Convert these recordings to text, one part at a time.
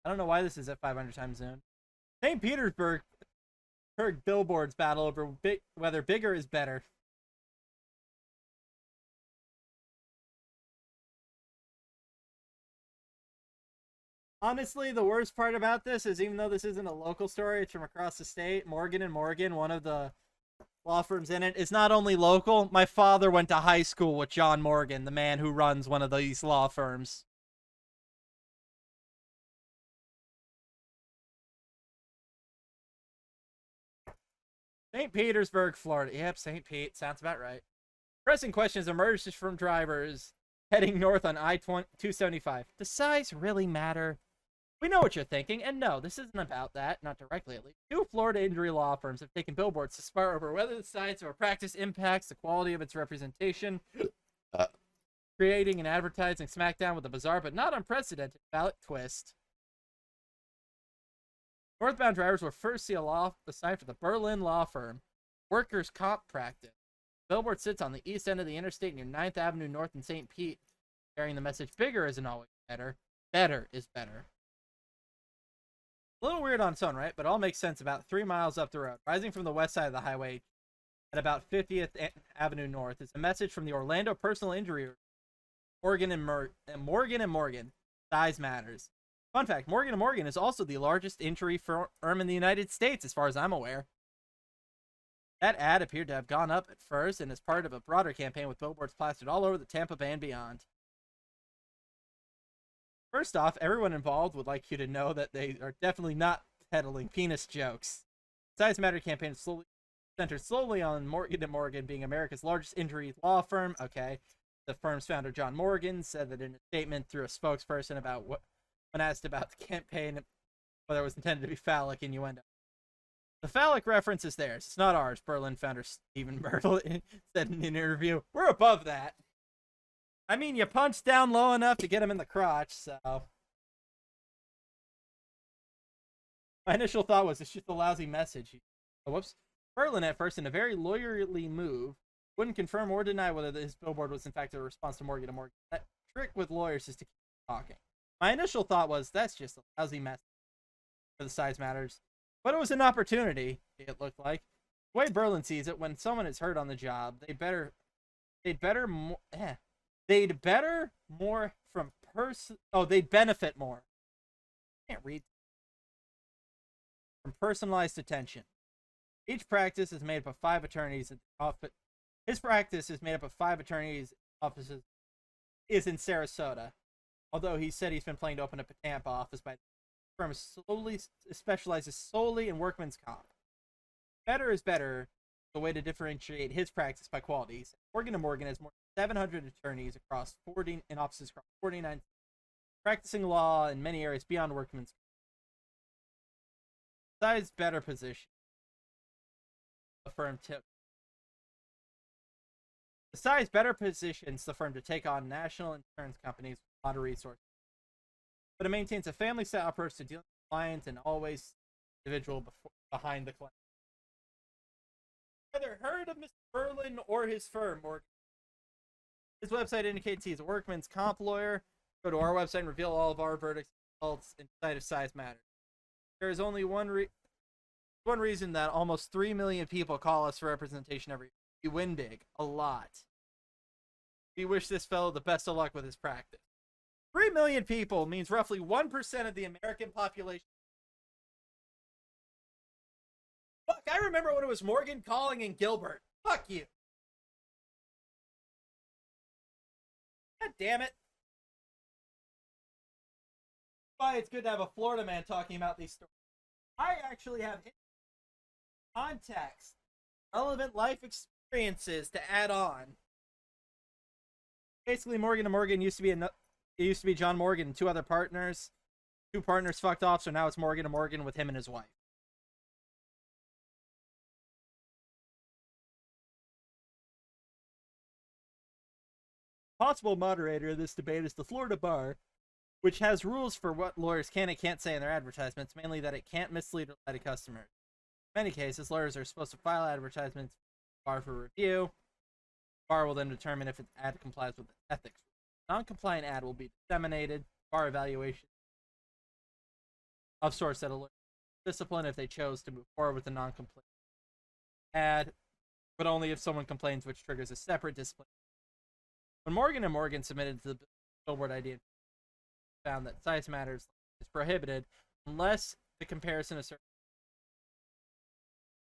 I don't know why this is at 500 times Zoom. St. Petersburg billboards battle over whether bigger is better. Honestly, the worst part about this is even though this isn't a local story, it's from across the state. Morgan and Morgan, one of the law firms in it, is not only local. My father went to high school with John Morgan, the man who runs one of these law firms. St. Petersburg, Florida. Yep, St. Pete. Sounds about right. Pressing questions emerged from drivers heading north on I-275. Does size really matter? We know what you're thinking, and no, this isn't about that, not directly at least. Two Florida injury law firms have taken billboards to spar over whether the size of a practice impacts the quality of its representation, creating an advertising smackdown with a bizarre but not unprecedented ballot twist. Northbound drivers will first see a sign for the Berlin law firm, Workers' Comp Practice. The billboard sits on the east end of the interstate near 9th Avenue North in St. Pete, carrying the message, bigger isn't always better, better is better. A little weird on its own, right? But it all makes sense about 3 miles up the road. Rising from the west side of the highway at about 50th Avenue North is a message from the Orlando Personal Injury Morgan and Morgan. Size matters. Fun fact, Morgan & Morgan is also the largest injury firm in the United States, as far as I'm aware. That ad appeared to have gone up at first and is part of a broader campaign with billboards plastered all over the Tampa Bay and beyond. First off, everyone involved would like you to know that they are definitely not peddling penis jokes. Size Matter campaign is centered slowly on Morgan & Morgan being America's largest injury law firm. Okay. The firm's founder, John Morgan, said that in a statement through a spokesperson about when asked about the campaign, whether it was intended to be phallic innuendo. The phallic reference is theirs. It's not ours, Berlin founder Stephen Bertel said in an interview. We're above that. I mean, you punch down low enough to get him in the crotch, so. My initial thought was, it's just a lousy message. Oh, whoops. Berlin, at first, in a very lawyerly move, wouldn't confirm or deny whether his billboard was in fact a response to Morgan & Morgan. That trick with lawyers is to keep talking. My initial thought was, that's just a lousy message for the size matters. But it was an opportunity, it looked like. The way Berlin sees it, when someone is hurt on the job, they'd better they'd benefit more. I can't read. From personalized attention. Each practice is made up of 5 attorneys at the office. His practice is made up of 5 attorneys' offices. Is in Sarasota. Although he said he's been planning to open up a Tampa office by the firm specializes solely in workman's comp. Better is better. The way to differentiate his practice by quality. Morgan & Morgan has more than 700 attorneys across 40 in offices across 49 practicing law in many areas beyond workman's comp. Besides better position, the firm took. Besides better positions the firm to take on national insurance companies with a lot of resources. But it maintains a family-style approach to dealing with clients and always individual behind the client. Either heard of Mr. Berlin or his firm, or his website indicates he's a workman's comp lawyer. Go to our website and reveal all of our verdicts and results inside of Size Matters. There is only one reason that almost 3 million people call us for representation every year. We win big, a lot. We wish this fellow the best of luck with his practice. 3 million people means roughly 1% of the American population. Fuck, I remember when it was Morgan Calling and Gilbert. Fuck you. God damn it. Why it's good to have a Florida man talking about these stories. I actually have context, relevant life experiences to add on. Basically, Morgan & Morgan used to be John Morgan and 2 other partners. 2 partners fucked off, so now it's Morgan & Morgan with him and his wife. Possible moderator of this debate is the Florida Bar, which has rules for what lawyers can and can't say in their advertisements, mainly that it can't mislead or lie to customers. In many cases, lawyers are supposed to file advertisements with the bar for review. The bar will then determine if its ad complies with ethics. Non-compliant ad will be disseminated. Bar evaluation of sorts that will discipline if they chose to move forward with a non-complaint ad, but only if someone complains, which triggers a separate discipline. When Morgan & Morgan submitted to the Billboard idea, found that size matters is prohibited unless the comparison of certain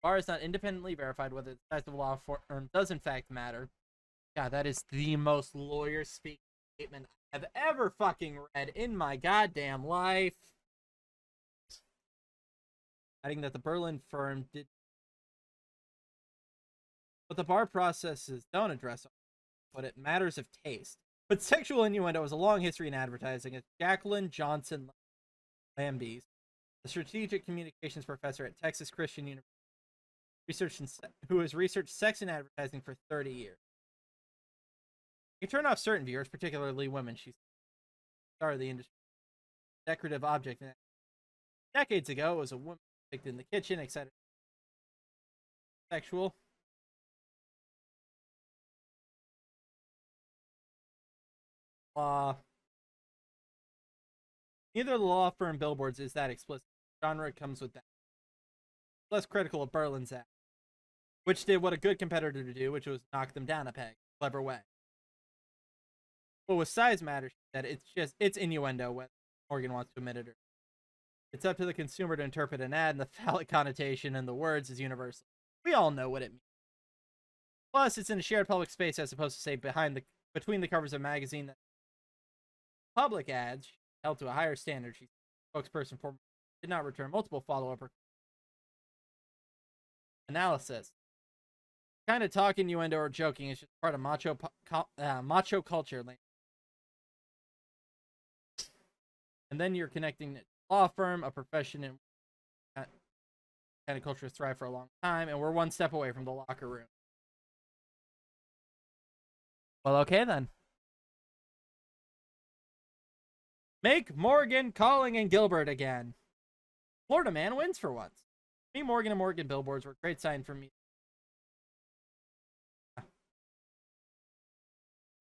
bar is not independently verified whether the size of a law firm does in fact matter. God, that is the most lawyer speak statement I've ever fucking read in my goddamn life. Adding that the Berlin firm did what the bar processes don't address, but it matters of taste. But sexual innuendo has a long history in advertising. As Jacqueline Johnson Lambies, a strategic communications professor at Texas Christian University, who has researched sex in advertising for 30 years. You turn off certain viewers, particularly women. She's the star of the industry. Decorative object. Decades ago, it was a woman picked in the kitchen, etc. Sexual. Neither the law firm billboards is that explicit. Genre comes with that. Less critical of Berlin's act, which did what a good competitor to do, which was knock them down a peg. Clever way. But with size matters, that it's innuendo whether Morgan wants to admit it or it's up to the consumer to interpret an ad, and the phallic connotation in the words is universal. We all know what it means. Plus, it's in a shared public space as opposed to say between the covers of a magazine that public ads held to a higher standard. She's a spokesperson for did not return multiple follow-up analysis. Kind of talk, innuendo, or joking is just part of macho culture. And then you're connecting it to a law firm, a profession, and kind of culture has thrived for a long time, and we're one step away from the locker room. Well, okay then. Make Morgan, Calling, and Gilbert again. Florida man wins for once. Me, Morgan, and Morgan billboards were a great sign for me.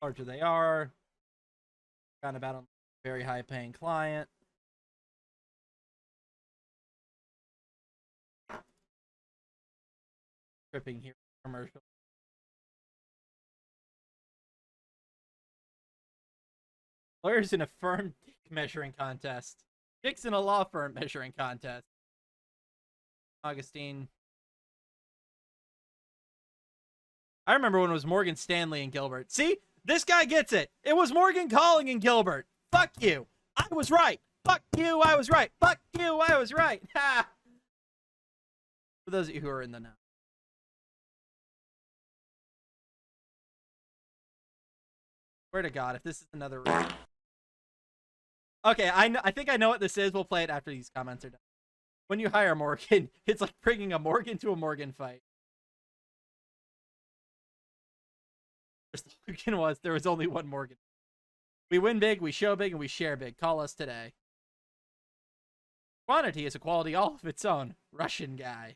Larger they are. Found about a very high paying client. Tripping here commercial. Lawyers in a firm dick measuring contest. Dicks in a law firm measuring contest. Augustine. I remember when it was Morgan Stanley and Gilbert. See? This guy gets it. It was Morgan, Calling, and Gilbert. Fuck you. I was right. Fuck you. I was right. Fuck you. I was right. Ha! For those of you who are in the know. Swear to God, if this is another... Okay, I think I know what this is. We'll play it after these comments are done. When you hire Morgan, it's like bringing a Morgan to a Morgan fight. The slogan was, there was only one Morgan. We win big, we show big, and we share big. Call us today. Quantity is a quality all of its own. Russian guy.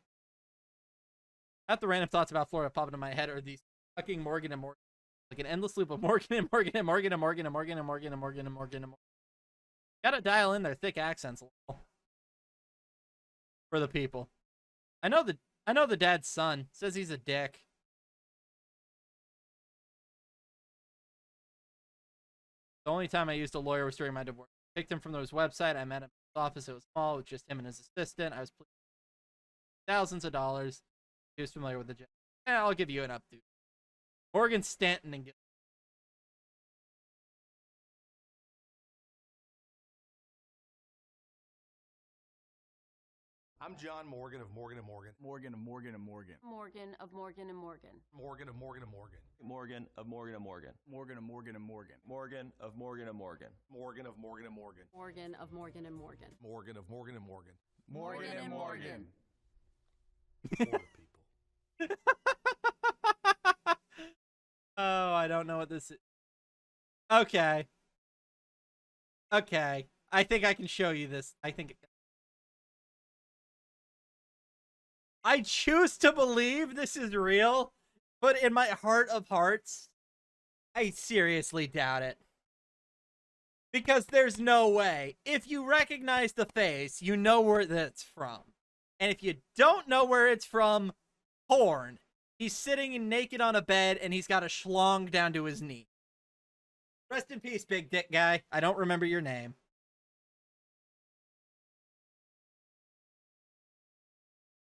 Not the random thoughts about Florida pop into my head, or these fucking Morgan and Morgan. Like an endless loop of Morgan and Morgan and Morgan and Morgan and Morgan and Morgan and Morgan and Morgan and Morgan. Gotta dial in their thick accents a little. For the people. I know the dad's son. Says he's a dick. The only time I used a lawyer was during my divorce. I picked him from his website. I met him in his office. It was small with just him and his assistant. I was thousands of dollars. He was familiar with the job. Yeah, I'll give you an update. Morgan Stanton and I'm John Morgan of Morgan & Morgan. Morgan of Morgan and Morgan. Morgan of Morgan and Morgan. Morgan of Morgan & Morgan. Morgan of Morgan and Morgan. Morgan of Morgan and Morgan. Morgan of Morgan and Morgan. Morgan of Morgan & Morgan. Morgan of Morgan and Morgan. Morgan of Morgan & Morgan. Morgan and Morgan. For the people. Oh, I don't know what this is. Okay. Okay. I think I can show you this. I choose to believe this is real, but in my heart of hearts, I seriously doubt it. Because there's no way. If you recognize the face, you know where that's from. And if you don't know where it's from, porn. He's sitting naked on a bed and he's got a schlong down to his knee. Rest in peace, big dick guy. I don't remember your name.